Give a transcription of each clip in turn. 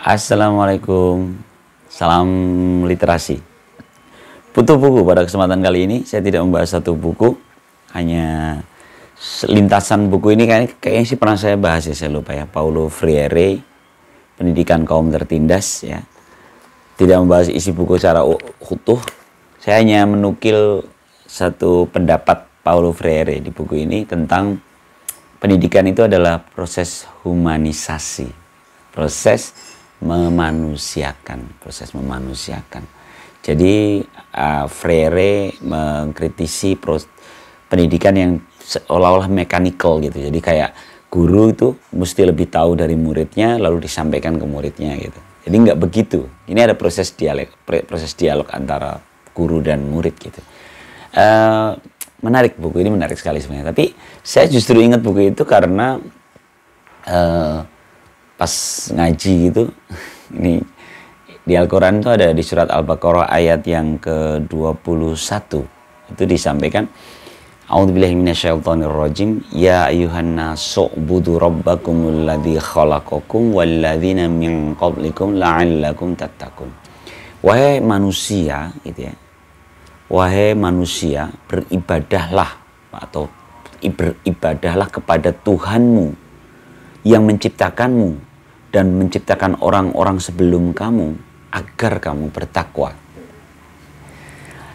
Assalamualaikum, salam literasi. Butuh buku pada kesempatan kali ini. Saya tidak membahas satu buku, hanya lintasan buku ini kayaknya sih pernah saya bahas ya, saya lupa ya. Paulo Freire, Pendidikan Kaum Tertindas ya. Tidak membahas isi buku secara utuh. Saya hanya menukil satu pendapat Paulo Freire di buku ini tentang pendidikan itu adalah proses humanisasi, proses memanusiakan. Jadi Freire mengkritisi pendidikan yang seolah-olah mechanical gitu. Jadi kayak guru itu mesti lebih tahu dari muridnya lalu disampaikan ke muridnya gitu. Jadi nggak begitu. Ini ada proses dialog antara guru dan murid gitu. Menarik, buku ini menarik sekali sebenarnya. Tapi saya justru ingat buku itu karena pas ngaji gitu, ini di Al-Quran itu ada di surat Al-Baqarah ayat yang ke-21 itu disampaikan, A'udzubillahi minasyaitonirrajim, ya ayyuhan nasu ubudu rabbakumul ladzi khalaqakum walladzina min qablikum la'allakum tattaqun. Wahai manusia gitu ya. Wahai manusia, beribadahlah atau beribadahlah kepada Tuhanmu yang menciptakanmu dan menciptakan orang-orang sebelum kamu agar kamu bertakwa.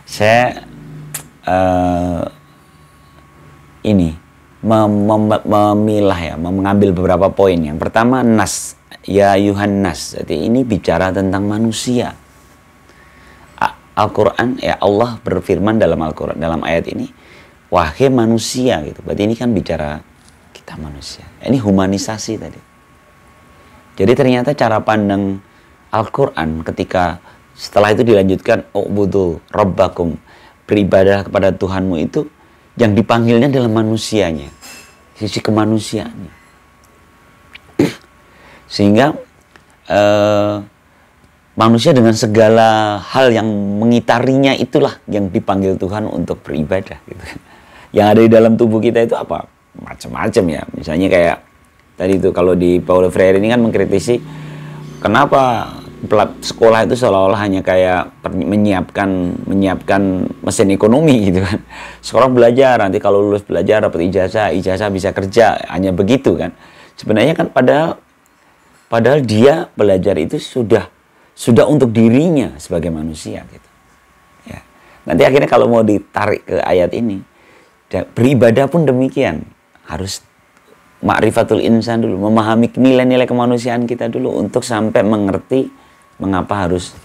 Saya memilah ya, mengambil beberapa poin. Yang pertama nas, ya ayuhan nas. Jadi ini bicara tentang manusia. Al-Quran ya, Allah berfirman dalam Al-Quran dalam ayat ini, wahai manusia gitu. Berarti ini kan bicara kita manusia. Ini humanisasi tadi. Jadi ternyata cara pandang Al-Quran ketika setelah itu dilanjutkan u'budu rabbakum, beribadah kepada Tuhanmu, itu yang dipanggilnya adalah manusianya, sisi kemanusiaannya. Sehingga manusia dengan segala hal yang mengitarinya itulah yang dipanggil Tuhan untuk beribadah gitu. Yang ada di dalam tubuh kita itu apa? Macam-macam ya. Misalnya kayak tadi itu kalau di Paulo Freire ini kan mengkritisi kenapa sekolah itu seolah-olah hanya kayak menyiapkan mesin ekonomi gitu kan. Seorang belajar, nanti kalau lulus belajar dapat ijazah bisa kerja, hanya begitu kan. Sebenarnya kan padahal dia belajar itu sudah untuk dirinya sebagai manusia gitu. Ya. Nanti akhirnya kalau mau ditarik ke ayat ini, beribadah pun demikian, harus ma'rifatul insan dulu, memahami nilai-nilai kemanusiaan kita dulu untuk sampai mengerti mengapa harus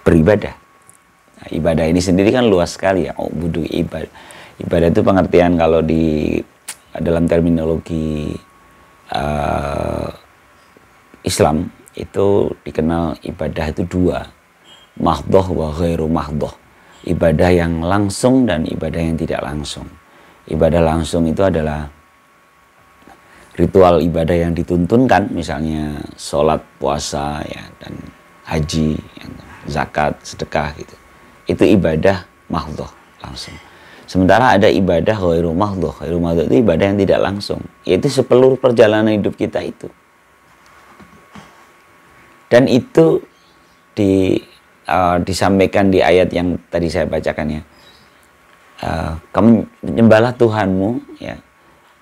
beribadah. Nah, ibadah ini sendiri kan luas sekali ya. Budu ibadah. Ibadah itu pengertian kalau di dalam terminologi Islam itu dikenal ibadah itu dua, mahdhoh wa ghairu mahdhoh. Ibadah yang langsung dan ibadah yang tidak langsung. Ibadah langsung itu adalah ritual ibadah yang dituntunkan, misalnya sholat, puasa, ya, dan haji, zakat, sedekah gitu. Itu ibadah mahdhoh, langsung. Sementara ada ibadah ghairu mahdhoh. Ghairu mahdhoh itu ibadah yang tidak langsung, yaitu seluruh perjalanan hidup kita itu. Dan itu disampaikan di ayat yang tadi saya bacakan ya. Kamu menyembahlah Tuhanmu ya,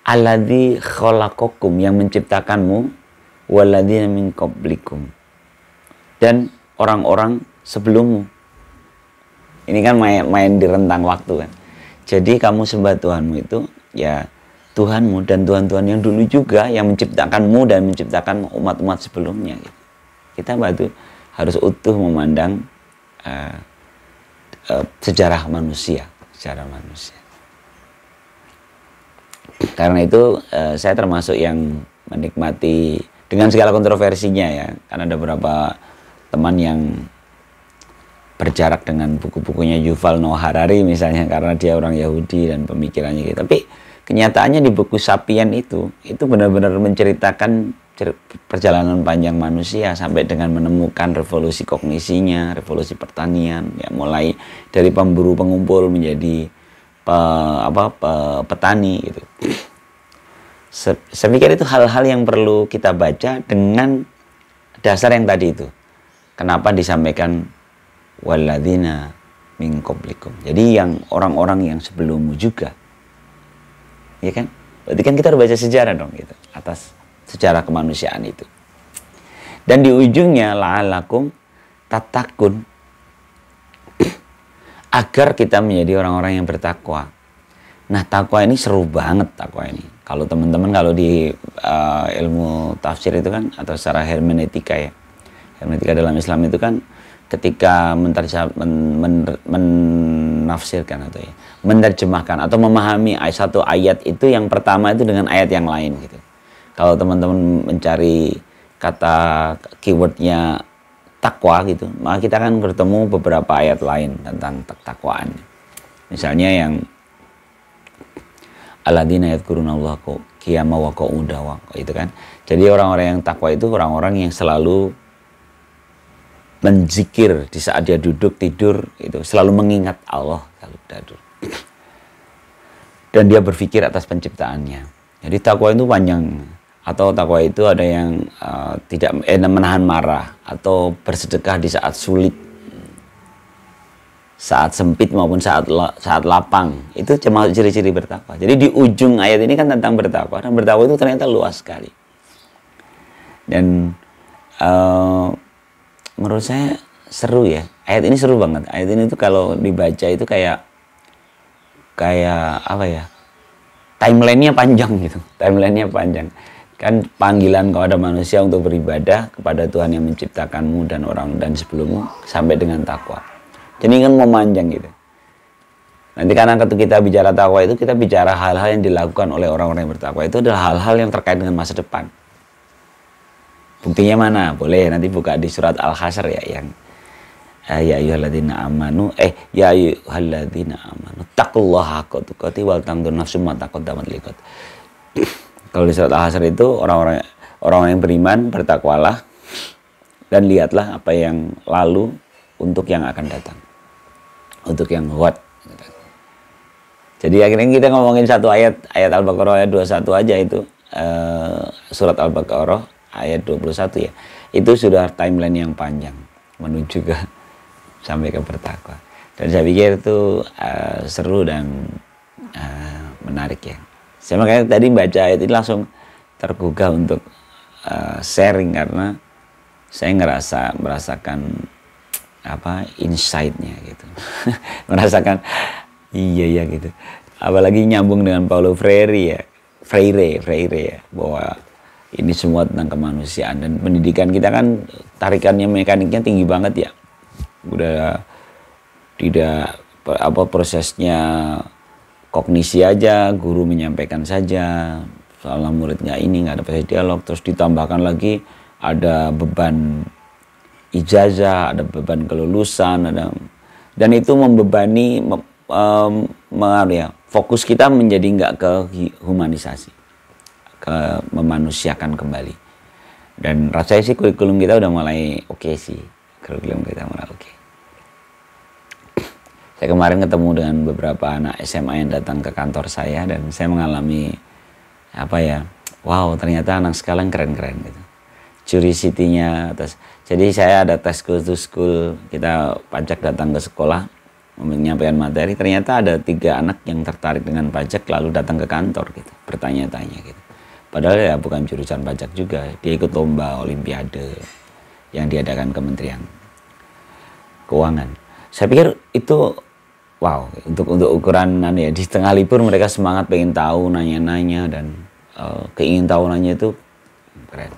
alladzi khalaqakum, yang menciptakanmu, walladzina min qablikum, dan orang-orang sebelummu. Ini kan main di rentang waktu kan. Jadi kamu sembah Tuhanmu itu ya Tuhanmu dan Tuhan-Tuhan yang dulu juga yang menciptakanmu dan menciptakan umat-umat sebelumnya gitu. Kita harus utuh memandang sejarah manusia. Karena itu saya termasuk yang menikmati dengan segala kontroversinya ya. Karena ada beberapa teman yang berjarak dengan buku-bukunya Yuval Noah Harari misalnya, karena dia orang Yahudi dan pemikirannya gitu. Tapi kenyataannya di buku Sapien itu benar-benar menceritakan perjalanan panjang manusia sampai dengan menemukan revolusi kognisinya, revolusi pertanian, ya mulai dari pemburu pengumpul menjadi petani gitu. Saya pikir itu hal-hal yang perlu kita baca dengan dasar yang tadi itu. Kenapa disampaikan walladzina min qablikum. Jadi yang orang-orang yang sebelummu juga. Ya kan? Berarti kan kita harus baca sejarah dong gitu, atas sejarah kemanusiaan itu. Dan di ujungnya la'alakum tattaqun, agar kita menjadi orang-orang yang bertakwa. Nah, takwa ini seru banget, takwa ini. Kalau teman-teman kalau di ilmu tafsir itu kan, atau secara hermeneutika ya. Hermeneutika dalam Islam itu kan ketika menafsirkan atau ya, menerjemahkan atau memahami satu ayat itu, yang pertama itu dengan ayat yang lain gitu. Kalau teman-teman mencari kata keywordnya takwa gitu, maka kita akan bertemu beberapa ayat lain tentang takwaan. Misalnya yang alladzina yadhkurunallaha qiyaman wa qu'udan, itu kan. Jadi orang-orang yang takwa itu orang-orang yang selalu menzikir di saat dia duduk, tidur, itu selalu mengingat Allah, selalu tidur. Dan dia berpikir atas penciptaannya. Jadi takwa itu panjang. Atau takwa itu ada yang tidak menahan marah, atau bersedekah di saat sulit, saat sempit maupun saat lapang. Itu cuma ciri-ciri bertakwa. Jadi di ujung ayat ini kan tentang bertakwa, dan bertakwa itu ternyata luas sekali. Dan menurut saya seru ya. Ayat ini seru banget. Ayat ini tuh kalau dibaca itu kayak apa ya? Timelinenya panjang gitu. Timelinenya panjang. Kan panggilan kepada manusia untuk beribadah kepada Tuhan yang menciptakanmu dan orang dan sebelummu sampai dengan takwa. Jadi kan memanjang gitu. Nanti karena ketika kita bicara takwa itu, kita bicara hal-hal yang dilakukan oleh orang-orang yang bertakwa. Itu adalah hal-hal yang terkait dengan masa depan. Buktinya mana? Boleh nanti buka di surat Al-Hasyr ya, yang ya ayyuhalladzina amanu ya ayyuhalladzina amanu taqullaha haqqa tuqatih wal tanzur nafsum ma qaddamat liqad. Kalau di surat Al-Hasyr itu orang-orang yang beriman bertakwalah dan lihatlah apa yang lalu untuk yang akan datang. Untuk yang what. Jadi akhirnya kita ngomongin satu ayat Al-Baqarah ayat 21 aja itu, surat Al-Baqarah ayat 21 ya, itu sudah timeline yang panjang menuju ke sampai ke bertakwa. Dan saya pikir itu seru dan menarik ya. Saya makanya tadi baca ayat ini langsung tergugah untuk sharing, karena saya merasakan apa insight-nya gitu. Merasakan iya ya gitu. Apalagi nyambung dengan Paulo Freire ya, bahwa ini semua tentang kemanusiaan. Dan pendidikan kita kan tarikannya, mekaniknya tinggi banget ya. Udah tidak prosesnya kognisi aja, guru menyampaikan saja, soalnya murid nggak ada proses dialog, terus ditambahkan lagi ada beban ijazah, ada beban kelulusan, dan itu membebani fokus kita menjadi nggak ke humanisasi, ke memanusiakan kembali. Dan rasanya sih kurikulum kita udah mulai oke sih. Kurikulum kita mulai oke. Saya kemarin ketemu dengan beberapa anak SMA yang datang ke kantor saya, dan saya mengalami wow, ternyata anak sekarang keren-keren gitu. Curiosity-nya atas. Jadi saya ada tes school to school, kita pajak datang ke sekolah menyampaikan materi, ternyata ada 3 anak yang tertarik dengan pajak lalu datang ke kantor gitu, bertanya-tanya gitu. Padahal ya bukan jurusan pajak juga, dia ikut lomba olimpiade yang diadakan Kementerian Keuangan. Saya pikir itu wow, untuk ukuran ya, di tengah libur mereka semangat pengen tahu, nanya-nanya, dan keingin tahuannya itu keren.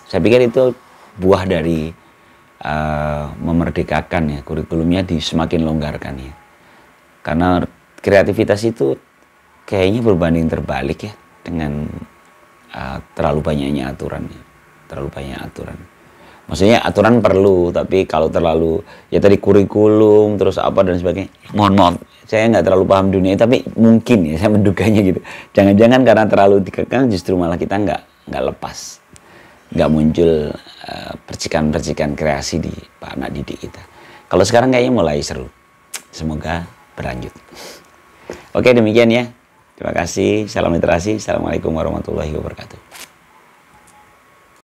Saya pikir itu buah dari memerdekakan ya, kurikulumnya semakin longgarkan ya. Karena kreativitas itu kayaknya berbanding terbalik ya dengan terlalu banyaknya aturan ya. Terlalu banyak aturan. Maksudnya aturan perlu, tapi kalau terlalu ya tadi kurikulum terus apa dan sebagainya. Mohon maaf, saya nggak terlalu paham dunia, tapi mungkin ya saya menduganya gitu. Jangan-jangan karena terlalu dikekang justru malah kita nggak lepas, nggak muncul percikan-percikan kreasi di anak didik kita. Kalau sekarang kayaknya mulai seru. Semoga berlanjut. Oke, demikian ya. Terima kasih. Salam literasi. Assalamualaikum warahmatullahi wabarakatuh.